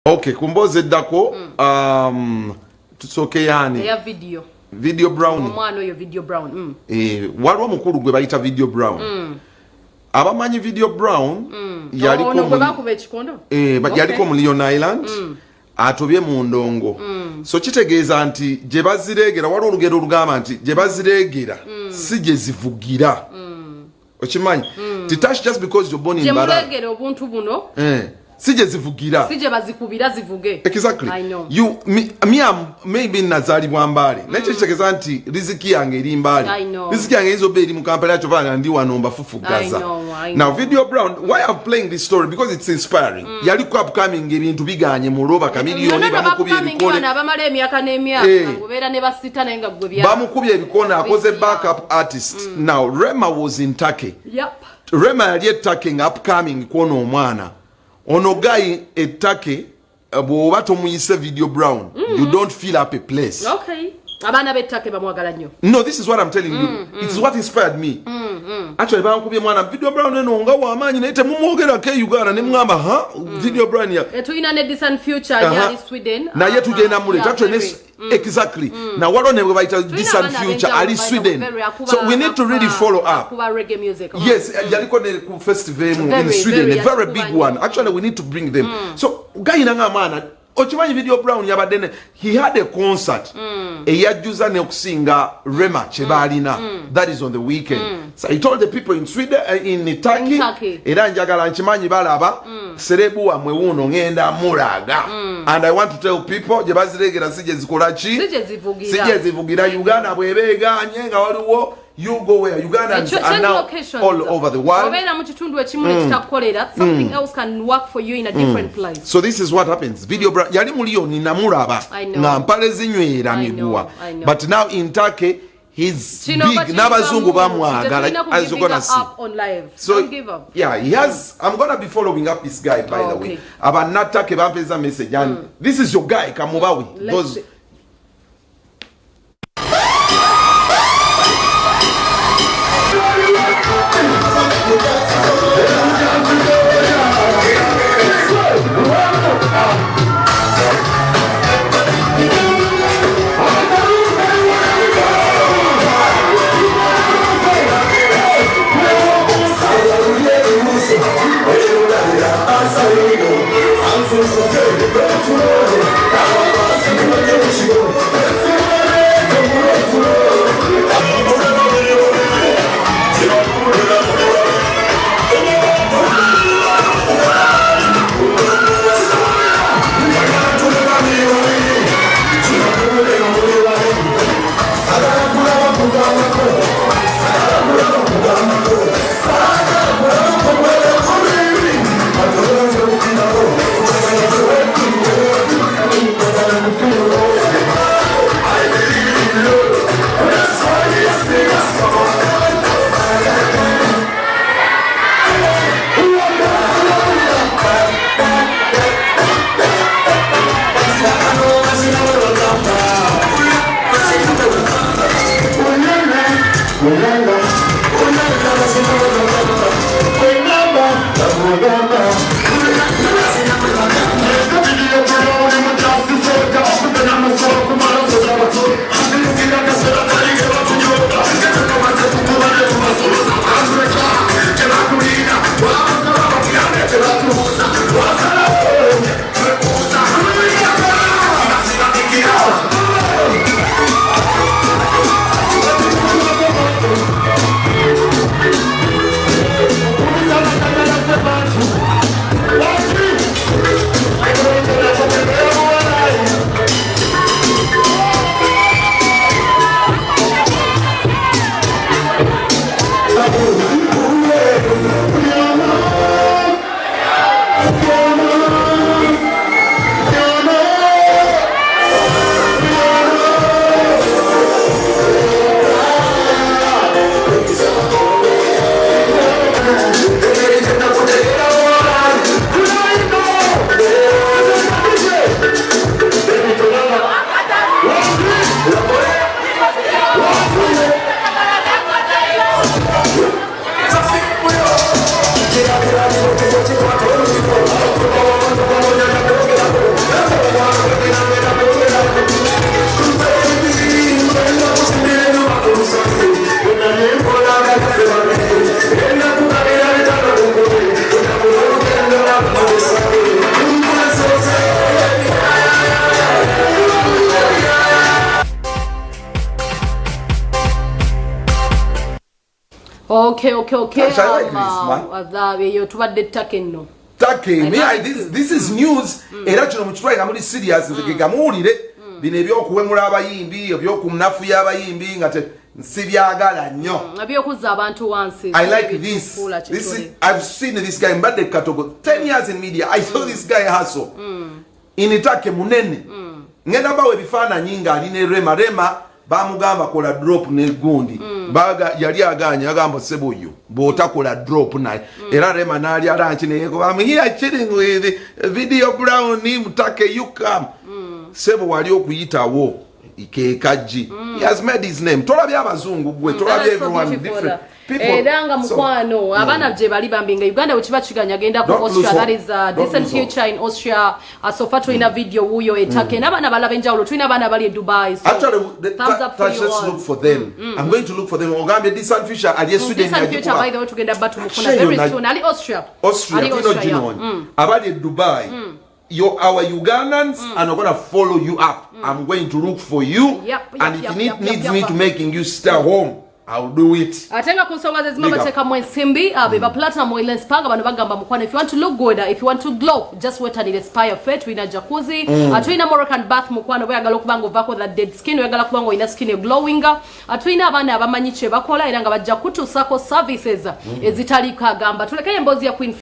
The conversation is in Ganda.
Okay, kumboze dako tusoke yani ya video brown omwana oyo video brown waliwo mukulu gwe bayita video brown abamanyi video brown yaliko ono gwe bakuba ekikondo yaliko mu Leon Island atobye mu ndongo so kitegeeza nti gye baziregera waliwo olugero olugamba nti gye baziregera si gye zivugira okimanyi titash just because you're born in Bara gye muregera obuntu buno sije zivugira sije bazikubira zivuge exactly I know. me am maybe nazali bwambale nacho kitegeza nti riziki yange eri mbali riziki yange izo be eri mu Kampala yacho bana ndi wanomba fufu gaza now video brown why I'm playing this story because it's inspiring yali ku upcoming ebintu biganye mu roba kamiliyoni bamukubye ebikone abamala emyaka n'emyaka ngobera ne basita nenga gwe bya bamukubye ebikone akoze backup artist now Rema was in Turkey Rema yali Turkey upcoming kono omwana ono guy etake bwoba tomuyise video brown you don't fill up a place okay abana betake bamwagala nnyo no this is what I'm telling you it's what inspired me actually bankubye mwana video brown eno nga wamanyi nete mumwogera ke Uganda ne mwamba video brown ya etuina ne distant future ya Sweden na yetu gena mule actually exactly now what on we baita distant future ali Sweden so we need to really follow up kuba reggae music yes yaliko ne ku festival in Sweden a very big one actually we need to bring them so guy nanga mana ochimanyi video brown yabadene he had a concert eyajuza ne okusinga Rema chebalina that is on the weekend so he told the people in Sweden in Turkey era njagala nchimanyi balaba serebu wa mwewuno ngenda mulaga and I want to tell people je baziregera sije zikolachi sije zivugira Uganda bwebeganye nga waliwo you go where Ugandans are now all over the world. Something else can work for you in a different place. So this is what happens. Video yali mulio ni namuraba nga mpale zinywera miguwa. But now in Turkey he's big. N'abazungu bamwagala as you're gonna see. So yeah, he has. I'm gonna be following up this guy by the way. Abanatake bampeza message and this is your guy Kamubawi. Those Okay. I like this, man. Yo tubadde ttake nno. This is news. Era kino mukitwale nga muli serious nze gegamuwulire bino ebyokuwemula abayimbi ebyokumnafu y'abayimbi nga nsibyagala nnyo. Ebyokuzza abantu wansi. I like this. I've seen this guy mbadde katogo 10 years in media. I saw this guy hustle. Initake munene. Ngenda bawe ebifaananyi nga ali ne Rema bamugamba kola drop ne gundi. Baga yali aganya agamba seboyo botakola drop naye. Era Rema nali alanchi ne yego I'm here chilling with Video Brown ni mutake you come. Sebo wali okuyitawo ikekaji. He has made his name. Tolabye abazungu gwe tolabye everyone different. Edanga mukwano abana je bali bambinga Uganda uchiba chiganya genda ku Austria. That is a decent future in Austria. So far to in a video uyo etake nabana balabenja ulo twina bana bali Dubai. So actually let's look for them. I'm going to look for them. Ogambye decent future ali Sweden ya future by the way tugenda batu mufuna very soon ali Austria abali Dubai. Our Ugandans are not going to follow you up. I'm going to look for you. And if you needs me to making you stay home, I'll do it. Atenga kusonga zezima bateka mwesimbi beba platinum oil spanga bano bagamba mukwana if you want to look good, if you want to glow, just wait until Inspire Fit wina jacuzzi. Atwina Moroccan bath mukwana we agala kubango vako that dead skin we agala kubango ina skin glowing. Atwina abana abamanyiche bakola era nga bajja kutusako services ezitali kagamba. Tulekaye mbozi ya Queen